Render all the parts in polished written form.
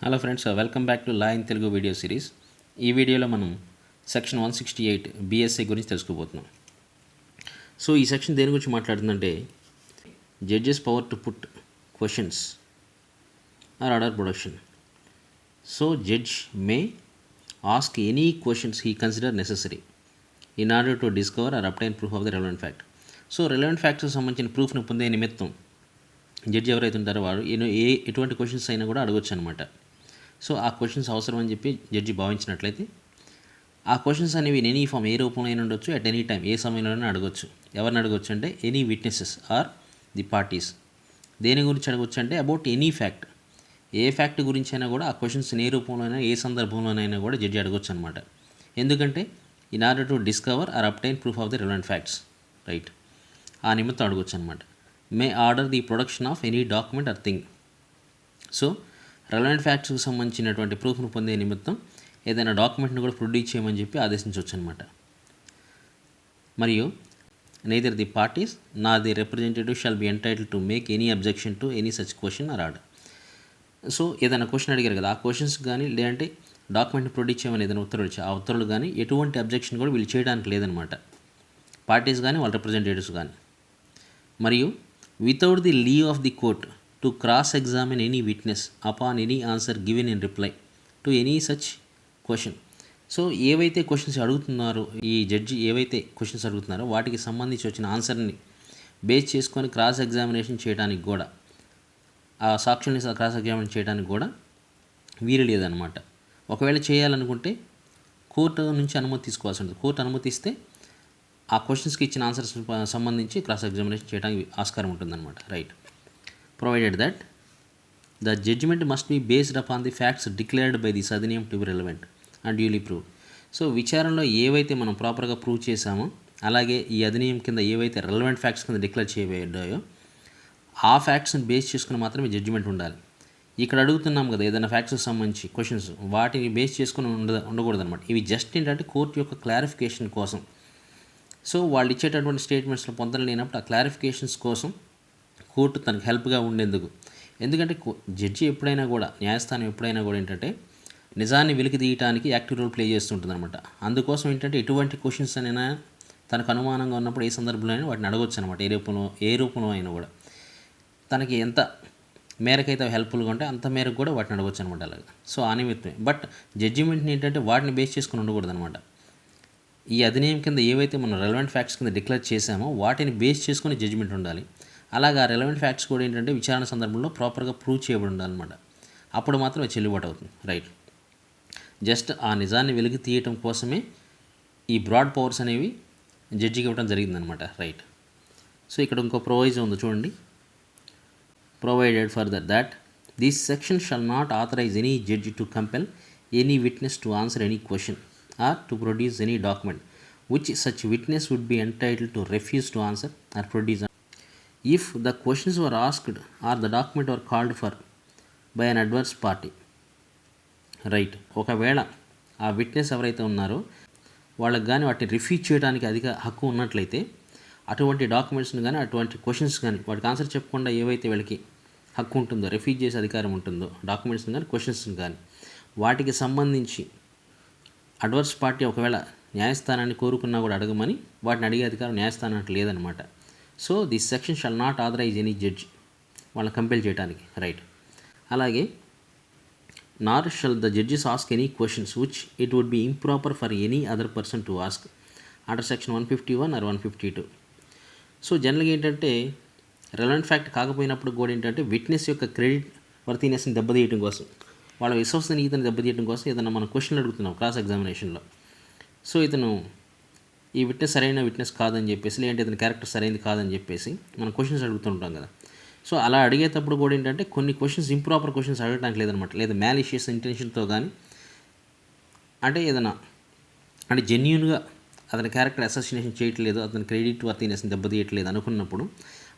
Hello friends, welcome back to law in Telugu video series. ఈ వీడియోలో మనం సెక్షన్ 168 బీఎస్ఏ గురించి తెలుసుకోబోతున్నాం. సో ఈ సెక్షన్ దేని గురించి మాట్లాడుతుందంటే judges power to put questions or order production. So judge may ask any questions he consider necessary in order to discover or obtain proof of the relevant fact. So relevant ఫ్యాక్ట్స్కి సంబంధించిన ప్రూఫ్ని పొందే నిమిత్తం judge ఎవరైతే ఉంటారో వారు ఎటువంటి questions అయినా కూడా అడగొచ్చు అనమాట. సో ఆ క్వశ్చన్స్ అవసరం అని చెప్పి జడ్జి భావించినట్లయితే ఆ క్వశ్చన్స్ అనేవి ఎనీ ఫామ్ ఏ రూపంలో అయినా ఉండొచ్చు, అట్ ఎనీ టైం ఏ సమయంలోనే అడగొచ్చు. ఎవరిని అడగొచ్చు అంటే any witnesses or the parties. దేని గురించి అడగొచ్చు అంటే అబౌట్ ఎనీ ఫ్యాక్ట్. ఏ ఫ్యాక్ట్ గురించి అయినా కూడా ఆ క్వశ్చన్స్ ఏ రూపంలోనైనా ఏ సందర్భంలోనైనా కూడా జడ్జి అడగొచ్చు అనమాట. ఎందుకంటే in order to discover or obtain proof of the relevant facts, right. ఆ నిమిత్తం అడగొచ్చు అనమాట. May order the production of any document or thing. So relevant ఫ్యాక్ట్స్కి సంబంధించినటువంటి ప్రూఫ్ను పొందే నిమిత్తం ఏదైనా డాక్యుమెంట్ని కూడా ప్రొడ్యూస్ చేయమని చెప్పి ఆదేశించవచ్చు అనమాట. మరియు neither the parties nor the representative shall be entitle to make any objection to any such question or order. So ఏదైనా క్వశ్చన్ అడిగారు కదా, ఆ క్వశ్చన్స్ కానీ లేదంటే డాక్యుమెంట్ని ప్రొడ్యూస్ చేయమని ఏదైనా ఉత్తర్వులు ఇచ్చి ఆ ఉత్తర్వులు కానీ ఎటువంటి అబ్జెక్షన్ కూడా వీళ్ళు చేయడానికి లేదనమాట, పార్టీస్ కానీ వాళ్ళ రిప్రజెంటేటివ్స్ కానీ. మరియు without the leave of the court to cross examine any witness upon any answer given in reply to any such question. So ఏవైతే క్వశ్చన్స్ అడుగుతున్నారో ఈ జడ్జి ఏవైతే క్వశ్చన్స్ అడుగుతున్నారో వాటికి సంబంధించి వచ్చిన ఆన్సర్ని బేస్ చేసుకొని క్రాస్ ఎగ్జామినేషన్ చేయడానికి కూడా, ఆ సాక్షుల్ని క్రాస్ ఎగ్జామినేషన్ చేయడానికి కూడా వీలు లేదనమాట. ఒకవేళ చేయాలనుకుంటే కోర్టు నుంచి అనుమతి తీసుకోవాల్సి ఉంటుంది. కోర్టు అనుమతి ఇస్తే ఆ క్వశ్చన్స్కి ఇచ్చిన ఆన్సర్స్ సంబంధించి క్రాస్ ఎగ్జామినేషన్ చేయడానికి ఆస్కారం ఉంటుందన్నమాట, right. Provided that the judgment must be based upon the facts declared by the Adhiniyam to be relevant and duly proved. So విచారణలో ఏవైతే మనం ప్రాపర్గా ప్రూవ్ చేశామో అలాగే ఈ అధినియం కింద ఏవైతే రెలవెంట్ ఫ్యాక్ట్స్ కింద డిక్లేర్ చేయబడ్డాయో ఆ ఫ్యాక్ట్స్ని బేస్ చేసుకుని మాత్రమే జడ్జిమెంట్ ఉండాలి. ఇక్కడ అడుగుతున్నాం కదా ఏదైనా ఫ్యాక్ట్స్కి సంబంధించి క్వశ్చన్స్, వాటిని బేస్ చేసుకుని ఉండకూడదు అనమాట. ఇవి జస్ట్ ఏంటంటే కోర్టు యొక్క క్లారిఫికేషన్ కోసం. సో వాళ్ళు ఇచ్చేటటువంటి స్టేట్మెంట్స్లో పొందలు లేనప్పుడు ఆ క్లారిఫికేషన్స్ కోసం కోర్టు తనకు హెల్ప్గా ఉండేందుకు. ఎందుకంటే జడ్జి ఎప్పుడైనా కూడా, న్యాయస్థానం ఎప్పుడైనా కూడా ఏంటంటే నిజాన్ని వెలికి తీయడానికి యాక్టివ్ రోల్ ప్లే చేస్తుంటుంది అనమాట. అందుకోసం ఏంటంటే ఎటువంటి క్వశ్చన్స్ అయినా తనకు అనుమానంగా ఉన్నప్పుడు ఏ సందర్భంలో అయినా వాటిని అడగొచ్చు అనమాట. ఏ రూపంలో అయినా కూడా తనకి ఎంత మేరకైతే హెల్ప్ఫుల్గా ఉంటే అంత మేరకు కూడా వాటిని అడగొచ్చు అనమాట అలాగా. సో ఆ నిమిత్తమే. బట్ జడ్జిమెంట్ని ఏంటంటే వాటిని బేస్ చేసుకుని ఉండకూడదు అనమాట. ఈ అధినియం కింద ఏవైతే మనం రెలవెంట్ ఫ్యాక్ట్స్ కింద డిక్లేర్ చేశామో వాటిని బేస్ చేసుకుని జడ్జిమెంట్ ఉండాలి. అలాగా రెలవెంట్ ఫ్యాక్ట్స్ కూడా ఏంటంటే విచారణ సందర్భంలో ప్రాపర్గా ప్రూవ్ చేయబడి ఉండాలన్నమాట. అప్పుడు మాత్రం చెల్లుబాటు అవుతుంది, రైట్. జస్ట్ ఆ నిజాన్ని వెలికి తీయటం కోసమే ఈ బ్రాడ్ పవర్స్ అనేవి జడ్జికి ఇవ్వడం జరిగిందనమాట, రైట్. సో ఇక్కడ ఇంకో ప్రొవైజన్ ఉంది చూడండి. Provided further that this section shall not authorise any judge to compel any witness to answer any question or to produce any document which such witness would be entitled to refuse to answer or produce if the questions were asked or the document were called for by an adverse party, right. ఒకవేళ ఆ witness ఎవరైతే ఉన్నారో వాళ్ళకి కానీ వాటిని refuse చేయడానికి అధిక హక్కు ఉన్నట్లయితే అటువంటి డాక్యుమెంట్స్ని కానీ అటువంటి క్వశ్చన్స్ కానీ వాటికి ఆన్సర్ చెప్పకుండా ఏవైతే వీళ్ళకి హక్కు ఉంటుందో, రిఫ్యూజ్ చేసే అధికారం ఉంటుందో డాక్యుమెంట్స్ని కానీ క్వశ్చన్స్ని కానీ వాటికి సంబంధించి అడ్వర్స్ పార్టీ ఒకవేళ న్యాయస్థానాన్ని కోరుకున్నా కూడా అడగమని వాటిని అడిగే అధికారం న్యాయస్థానానికి లేదనమాట. So this section shall not authorise any judge వాళ్ళని కంపెల్ చేయడానికి, రైట్. అలాగే nor shall the judges ask any questions which it would be improper for any other person to ask under section 151 or 152. So జనరల్గా ఏంటంటే relevant fact కాకపోయినప్పుడు కూడా ఏంటంటే witness యొక్క credit వర్తీనెస్ని దెబ్బతీయడం కోసం, వాళ్ళ విశ్వసనీయతని దెబ్బతీయడం కోసం ఏదైనా మనం క్వశ్చన్లు అడుగుతున్నాం క్రాస్ ఎగ్జామినేషన్లో. సో ఇతను ఈ విట్నెస్ సరైన విట్నెస్ కాదని చెప్పేసి, లేదంటే ఇతని క్యారెక్టర్ సరైనది కాదని చెప్పేసి మనం క్వశ్చన్స్ అడుగుతుంటాం కదా. సో అలా అడిగేటప్పుడు కూడా ఏంటంటే కొన్ని క్వశ్చన్స్ ఇంప్రాపర్ క్వశ్చన్స్ అడగడానికి లేదనమాట. లేదా మ్యాలిషియస్ ఇంటెన్షన్తో కానీ అంటే ఏదైనా అంటే జెన్యున్గా అతని క్యారెక్టర్ అసోసినేషన్ చేయట్లేదు, అతని క్రెడిట్ వర్తీనెస్ని దెబ్బతీయట్లేదు అనుకున్నప్పుడు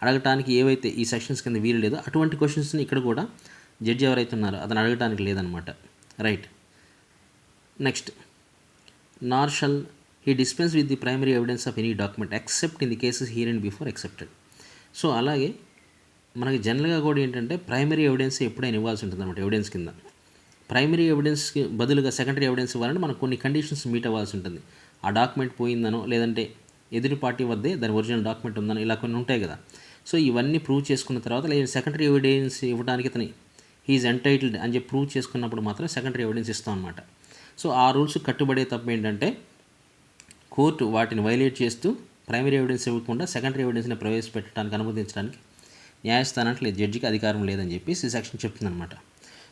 అడగటానికి ఏవైతే ఈ సెక్షన్స్ కింద వీలు లేదో అటువంటి క్వశ్చన్స్ని ఇక్కడ కూడా జడ్జి ఎవరైతే ఉన్నారో అతను అడగటానికి లేదనమాట, right. Next, Nar shall he dispense with the primary evidence of any document except in the cases herein before accepted. So అలాగే మనకి జనరల్గా కూడా ఏంటంటే ప్రైమరీ ఎవిడెన్స్ ఎప్పుడైనా ఇవ్వాల్సి ఉంటుంది అనమాట ఎవిడెన్స్ కింద. ప్రైమరీ ఎవిడెన్స్కి బదులుగా సెకండరీ ఎవిడెన్స్ ఇవ్వాలంటే మనకు కొన్ని కండిషన్స్ మీట్ అవ్వాల్సి ఉంటుంది. ఆ డాక్యుమెంట్ పోయిందనో లేదంటే ఎదుటి పార్టీ వద్దే దాని ఒరిజినల్ డాక్యుమెంట్ ఉందనో ఇలా కొన్ని ఉంటాయి కదా. సో ఇవన్నీ ప్రూవ్ చేసుకున్న తర్వాత లేదా సెకండరీ ఎవిడెన్స్ ఇవ్వడానికి ఇతని హీఈస్ ఎంటైటిల్డ్ అని చెప్పి ప్రూవ్ చేసుకున్నప్పుడు మాత్రం సెకండరీ ఎవిడెన్స్ ఇస్తాం అనమాట. సో ఆ రూల్స్ కట్టుబడే తప్ప ఏంటంటే కోర్టు వాటిని వైలేట్ చేస్తూ ప్రైమరీ ఎవిడెన్స్ ఇవ్వకుండా సెకండరీ ఎవిడెన్స్ని ప్రవేశపెట్టడానికి అనుమతించడానికి న్యాయస్థానానికి లేదా జడ్జికి అధికారం లేదని చెప్పేసి ఈ సెక్షన్ చెప్తుందన్నమాట.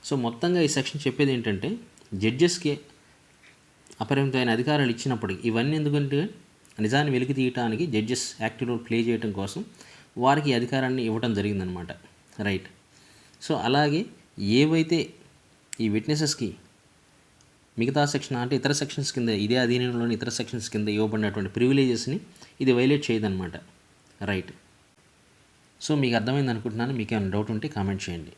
సో మొత్తంగా ఈ సెక్షన్ చెప్పేది ఏంటంటే జడ్జెస్కి అపరిమితమైన అధికారాలు ఇచ్చినప్పటికీ ఇవన్నీ ఎందుకంటే నిజాన్ని వెలికి తీయటానికి జడ్జెస్ యాక్టివ్ రోల్ ప్లే చేయడం కోసం వారికి ఈ అధికారాన్ని ఇవ్వడం జరిగిందనమాట. రైట్. సో అలాగే ఏవైతే ఈ విట్నెసెస్కి మిగతా సెక్షన్ అంటే ఇతర సెక్షన్స్ కింద ఇదే అధీనంలోని ఇతర సెక్షన్స్ కింద ఇవ్వబడినటువంటి ప్రివిలేజెస్ని ఇది వైలేట్ చేయదన్నమాట. రైట్. సో మీకు అర్థమైంది అనుకుంటున్నాను. మీకు ఏమైనా డౌట్ ఉంటే కామెంట్ చేయండి.